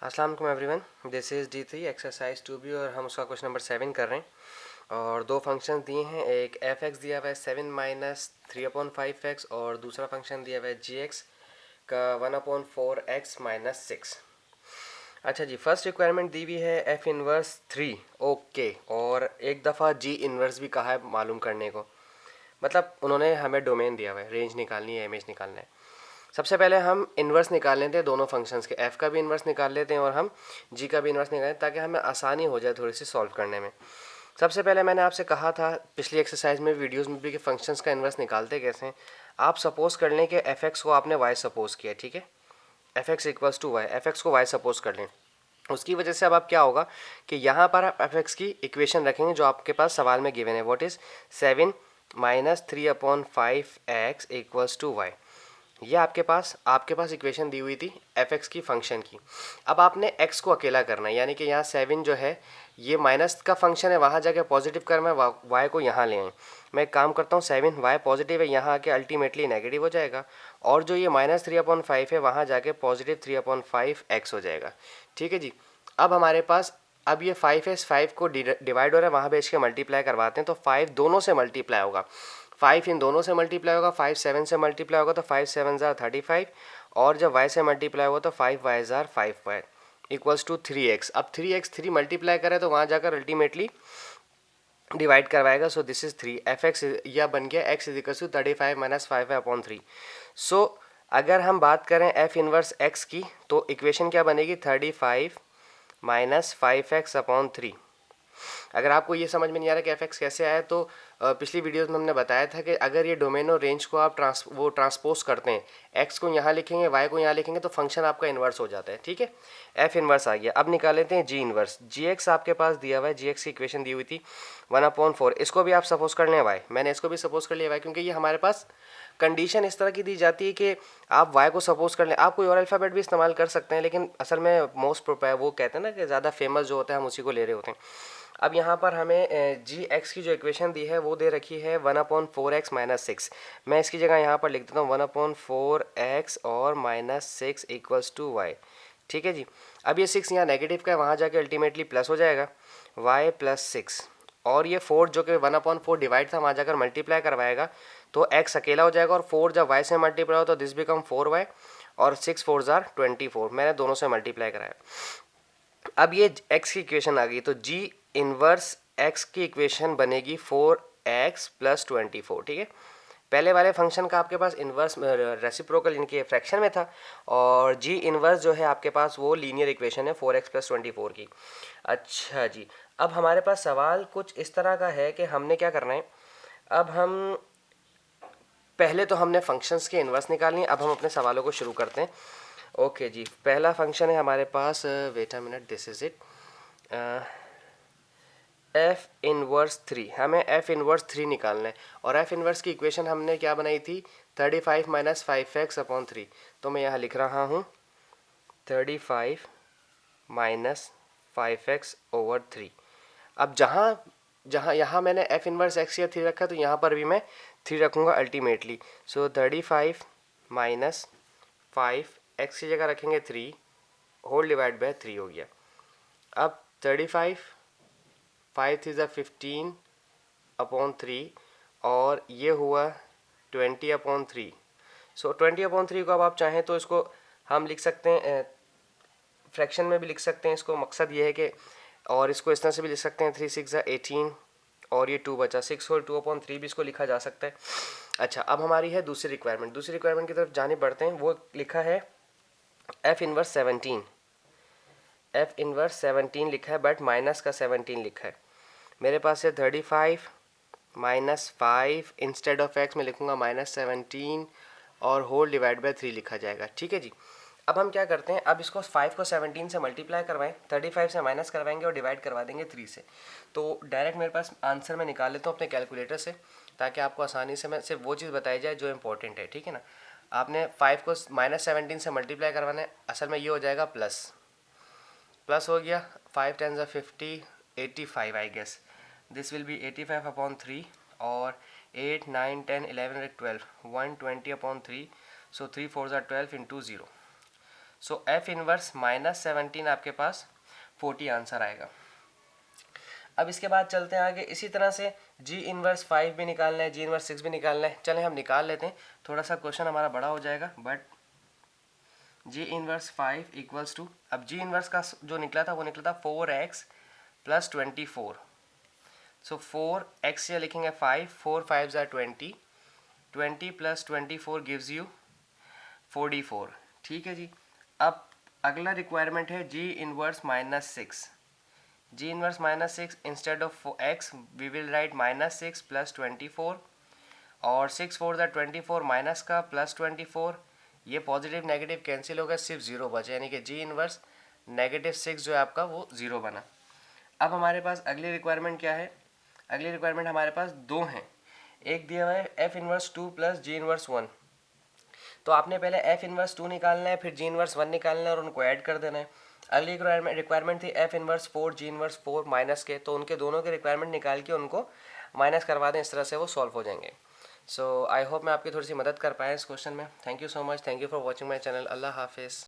अस्सलाम वालेकुम everyone, this is D3 exercise 2B और हम उसका क्वेश्चन नंबर 7 कर रहे हैं। और दो फंक्शन दिए हैं, एक f(x) दिया हुआ है 7 माइनस 3/5x और दूसरा फंक्शन दिया हुआ है g(x) का 1/4x माइनस 6। अच्छा जी, फर्स्ट रिक्वायरमेंट दी हुई है f इनवर्स 3। ओके, और एक दफ़ा g इनवर्स भी कहा है मालूम करने को। मतलब उन्होंने हमें डोमेन दिया हुआ है, रेंज निकालनी है, इमेज निकालना है। सबसे पहले हम इन्वर्स निकाल लेते हैं दोनों फंक्शंस के, f का भी इन्वर्स निकाल लेते हैं और हम g का भी इन्वर्स निकालें ताकि हमें आसानी हो जाए थोड़ी सी सॉल्व करने में। सबसे पहले मैंने आपसे कहा था पिछली एक्सरसाइज में, वीडियोस में भी, कि फंक्शंस का इन्वर्स निकालते कैसे हैं। आप सपोज कर लें कि f(x) को आपने y सपोज किया, ठीक है। f(x) equals to y, f(x) को y सपोज कर लें। उसकी वजह से अब क्या होगा कि यहाँ पर आप f(x) की इक्वेशन रखेंगे जो आपके पास सवाल में गिवन है, what is 7 minus 3/5x equals to y। ये आपके पास इक्वेशन दी हुई थी f(x) की फंक्शन की। अब आपने x को अकेला करना है, यानी कि यहाँ 7 जो है ये माइनस का फंक्शन है, वहाँ जाके पॉजिटिव करना है, y को यहाँ ले आए। मैं एक काम करता हूँ, 7y पॉजिटिव है, यहाँ आके अल्टीमेटली नेगेटिव हो जाएगा, और जो ये माइनस 3/5 है वहाँ जाके पॉजिटिव 3/5x हो जाएगा। ठीक है जी। अब हमारे पास अब ये 5 है, 5 को डिवाइड हो रहा है, वहाँ भेज के मल्टीप्लाई करवाते हैं, तो 5 दोनों से मल्टीप्लाई होगा, 5 इन दोनों से मल्टीप्लाई होगा, 5 7 से मल्टीप्लाई होगा तो 5 7 ज़ार 35, और जब y से मल्टीप्लाई होगा तो 5 y tsar 5y equals to 3x। अब 3x 3 मल्टीप्लाई करें तो वहाँ जाकर अल्टीमेटली डिवाइड करवाएगा, सो दिस इज 3 f(x) यह बन गया x equals to 35 minus 5y/3। So अगर हम बात करें f इनवर्स x की तो इक्वेशन क्या बनेगी, 35 माइनस 5x/3। अगर आपको ये समझ में नहीं आ रहा कि f(x) कैसे आया, तो पिछली वीडियोस में हमने बताया था कि अगर ये डोमेन और रेंज को आप ट्रांसपोज करते हैं, x को यहाँ लिखेंगे, y को यहाँ लिखेंगे, तो फंक्शन आपका इन्वर्स हो जाता है। ठीक है, f इन्वर्स आ गया। अब निकाल लेते हैं g इन्वर्स। gx आपके पास दिया हुआ है, gx की इक्वेशन दी हुई थी 1/4। इसको भी आप सपोज कर लें y, मैंने इसको भी सपोज कर लिया y, क्योंकि ये हमारे पास कंडीशन इस तरह की दी जाती है कि आप y को सपोज कर लें। आप कोई और अल्फ़ाबेट भी इस्तेमाल कर सकते हैं, लेकिन असल में मोस्ट प्रोपैर वो कहते हैं ना कि ज़्यादा फेमस जो होता है हम उसी को ले रहे होते हैं। अब यहाँ पर हमें जी एक्स की जो इक्वेशन दी है वो दे रखी है 1/4x माइनस 6। मैं इसकी जगह यहाँ पर लिख देता हूँ 1/4x और माइनस 6 इक्वल्स टू y। ठीक है जी। अब ये 6 यहाँ नेगेटिव का है, वहाँ जाके अल्टीमेटली प्लस हो जाएगा y प्लस 6, और ये 4 जो कि 1/4 डिवाइड था वहाँ जाकर मल्टीप्लाई करवाएगा तो x अकेला हो जाएगा, और 4 जब y से मल्टीप्लाई हो तो दिस बिकम 4y, और 6 4 ज़ार 24। मैंने दोनों से मल्टीप्लाई कराया। अब ये x की इक्वेशन आ गई, तो g इनवर्स x की इक्वेशन बनेगी 4x प्लस 24। ठीक है, पहले वाले फंक्शन का आपके पास इनवर्स रेसिप्रोकल इनके फ्रैक्शन में था, और g इनवर्स जो है आपके पास वो लीनियर इक्वेशन है 4x प्लस 24 की। अच्छा जी, अब हमारे पास सवाल कुछ इस तरह का है कि हमने क्या करना है। अब हम पहले तो हमने फंक्शंस के इन्वर्स निकालनी है, अब हम अपने सवालों को शुरू करते हैं। ओके जी, पहला फंक्शन है हमारे पास, wait a minute, this is it, F inverse 3। हमें एफ इनवर्स 3 निकालना है, और एफ इनवर्स की इक्वेशन हमने क्या बनाई थी, 35 माइनस 5x/3। तो मैं यहाँ लिख रहा हूँ 35 माइनस 5x/3। अब जहाँ जहाँ यहाँ मैंने एफ इनवर्स x या 3 रखा, तो यहाँ पर भी मैं 3 रखूँगा अल्टीमेटली। सो 35 माइनस 5 x की जगह रखेंगे 3 होल डिवाइड बाय 3 हो गया। अब 35 5 थ्री ज़ा 15/3, और ये हुआ 20/3। सो 20/3 को अब आप चाहें तो इसको हम लिख सकते हैं, फ्रैक्शन में भी लिख सकते हैं इसको, मकसद ये है कि, और इसको इस तरह से भी लिख सकते हैं 3 6 ज़ा 18, और ये 2 बचा 6 होल 2/3 भी इसको लिखा जा सकता है। अच्छा, अब हमारी है दूसरी रिक्वायरमेंट की तरफ जाने बढ़ते हैं। वो लिखा है एफ इनवर्स 17। एफ इनवर्स 17 लिखा है, बट माइनस का 17 लिखा है। मेरे पास है 35 माइनस 5, इंस्टेड ऑफ एक्स में लिखूंगा माइनस 17, और होल डिवाइड बाय 3 लिखा जाएगा। ठीक है जी। अब हम क्या करते हैं, अब इसको 5 को 17 से मल्टीप्लाई करवाएं, 35 से माइनस करवाएंगे और डिवाइड करवा देंगे 3 से। तो डायरेक्ट मेरे पास आंसर मैं निकाल लेता हूँ अपने कैलकुलेटर से, ताकि आपको आसानी से मैं सिर्फ वो चीज़ बताई जाए जो इंपॉर्टेंट है। ठीक है ना, आपने 5 को माइनस 17 से मल्टीप्लाई करवाना है, असल में ये हो जाएगा प्लस प्लस हो गया, 5 10 ज़ा 50, 85 I guess, this will be 85/3, और 8 9 10 11 12 120/3, सो 3 4 ज़ा 12 इंटू 0। सो एफ इनवर्स -17 आपके पास 40 आंसर आएगा। अब इसके बाद चलते हैं आगे। इसी तरह से जी इनवर्स 5 भी निकालना है, जी इनवर्स 6 भी निकालना है। चलें हम निकाल लेते हैं, थोड़ा सा क्वेश्चन हमारा बड़ा हो जाएगा। But G inverse 5 equals to, अब जी इनवर्स का जो निकला था वो निकला था 4x + 24। सो 4x से लिखेंगे 5, 4 5 ज़ा 20, 20 + 24 गिव्स यू 44। ठीक है जी। अब अगला रिक्वायरमेंट है G inverse -6। G inverse -6 instead of x we will write -6 + 24, और 6 4 ज़ा 24 माइनस का प्लस 24, ये पॉजिटिव नेगेटिव कैंसिल हो गया, सिर्फ जीरो बचे, यानी कि जी इनवर्स -6 जो है आपका वो ज़ीरो बना। अब हमारे पास अगली रिक्वायरमेंट क्या है? अगली रिक्वायरमेंट हमारे पास दो हैं। एक दिया हुआ है एफ इनवर्स 2 + जी इनवर्स 1। तो आपने पहले एफ इनवर्स 2 निकालना है, फिर जी इनवर्स 1 निकालना है और उनको ऐड कर देना है। अगली रिक्वायरमेंट थी एफ इनवर्स 4 जी इनवर्स 4 माइनस के, तो उनके दोनों के रिक्वायरमेंट निकाल के उनको माइनस करवा दें, इस तरह से वो सॉल्व हो जाएंगे। सो आई होप मैं आपकी थोड़ी सी मदद कर पाया इस क्वेश्चन में। Thank you so much, thank you for watching my channel. अल्लाह हाफिज़।